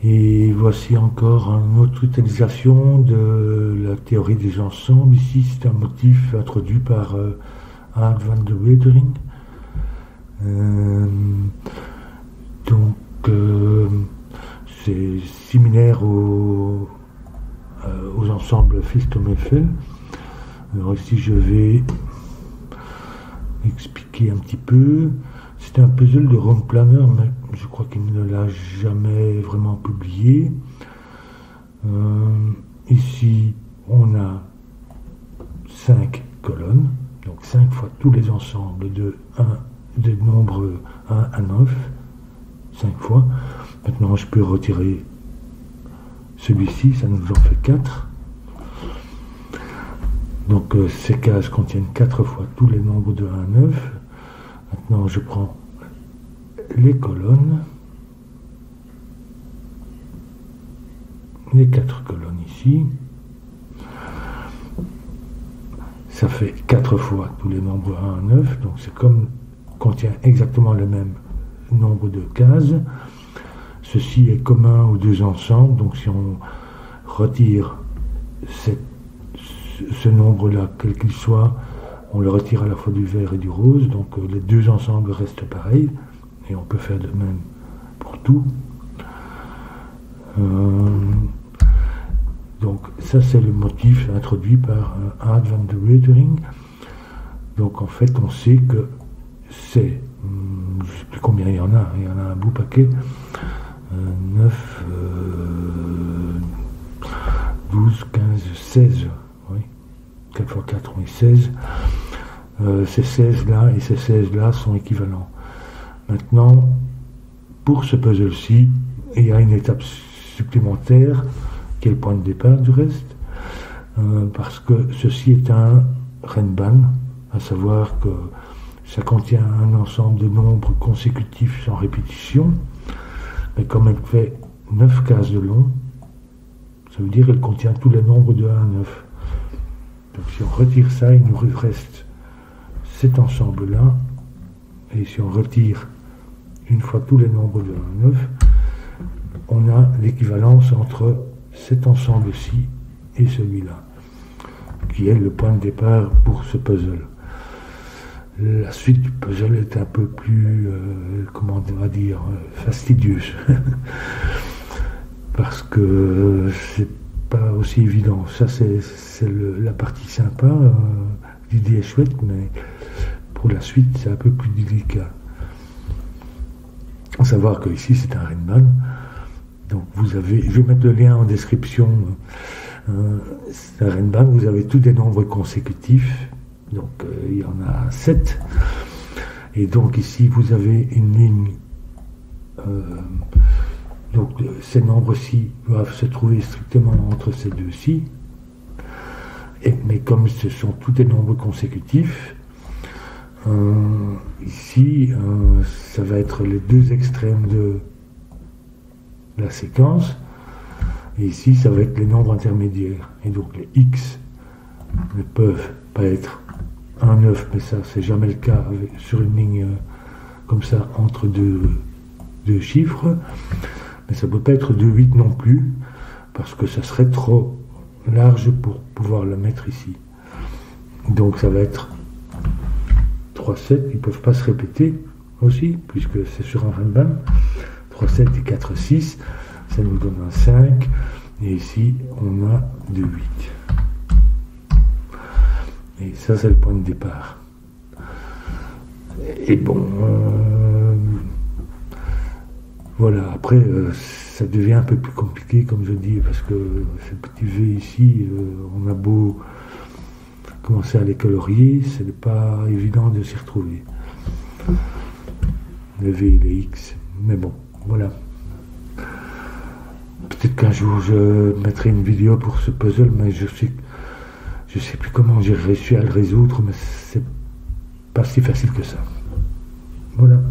Et voici encore une autre utilisation de la théorie des ensembles. Ici, c'est un motif introduit par Aart van de Wetering. C'est similaire aux ensembles Fiston-Eiffel. Alors ici, je vais expliquer un petit peu. C'est un puzzle de Ron Planner, mais je crois qu'il ne l'a jamais vraiment publié. Ici, on a 5 colonnes, donc 5 fois tous les ensembles de nombres 1 à 9, 5 fois. Maintenant, je peux retirer celui-ci, ça nous en fait 4. Donc, ces cases contiennent 4 fois tous les nombres de 1 à 9. Maintenant, je prends les colonnes, les 4 colonnes ici. Ça fait 4 fois tous les nombres 1 à 9, donc c'est comme contient exactement le même nombre de cases. Ceci est commun aux deux ensembles, donc si on retire ce nombre-là, quel qu'il soit, on le retire à la fois du vert et du rose, donc les deux ensembles restent pareils, et on peut faire de même pour tout. Donc ça c'est le motif introduit par Aart van de Wetering. Donc en fait on sait que c'est, je ne sais plus combien il y en a un beau paquet, 9, 12, 15, 16, oui, 4 x 4, oui, 16. Ces 16-là et ces 16-là sont équivalents. Maintenant, pour ce puzzle-ci, il y a une étape supplémentaire, qui est le point de départ du reste, parce que ceci est un Renban, à savoir que ça contient un ensemble de nombres consécutifs sans répétition, mais comme elle fait 9 cases de long, ça veut dire qu'elle contient tous les nombres de 1 à 9. Donc si on retire ça, il nous reste cet ensemble-là, et si on retire une fois tous les nombres de 1 à 9, on a l'équivalence entre cet ensemble-ci et celui-là, qui est le point de départ pour ce puzzle. La suite du puzzle est un peu plus, comment on va dire, fastidieuse, parce que c'est pas aussi évident. Ça, c'est la partie sympa, l'idée est chouette, mais pour la suite, c'est un peu plus délicat. À savoir que ici, c'est un Renban. Donc vous avez, je vais mettre le lien en description. C'est un Renban, vous avez tous des nombres consécutifs. Donc il y en a 7. Et donc ici, vous avez une ligne. Donc ces nombres-ci doivent se trouver strictement entre ces deux-ci. Mais comme ce sont tous des nombres consécutifs, ici, ça va être les deux extrêmes de la séquence, et ici, ça va être les nombres intermédiaires. Et donc les x ne peuvent pas être 1, 9, mais ça, c'est jamais le cas sur une ligne comme ça, entre deux chiffres. Mais ça ne peut pas être 2, 8 non plus, parce que ça serait trop large pour pouvoir le mettre ici. Donc ça va être 3, 7, ils ne peuvent pas se répéter aussi, puisque c'est sur un Renban. 3, 7 et 4, 6, ça nous donne un 5, et ici on a 2, 8. Et ça c'est le point de départ. Et bon, voilà, après ça devient un peu plus compliqué comme je dis, parce que ce petit V ici, on a beau commencer à les colorier, ce n'est pas évident de s'y retrouver. Le V et les X, mais bon. Voilà. Peut-être qu'un jour je mettrai une vidéo pour ce puzzle, mais je sais plus comment j'ai réussi à le résoudre, mais c'est pas si facile que ça. Voilà.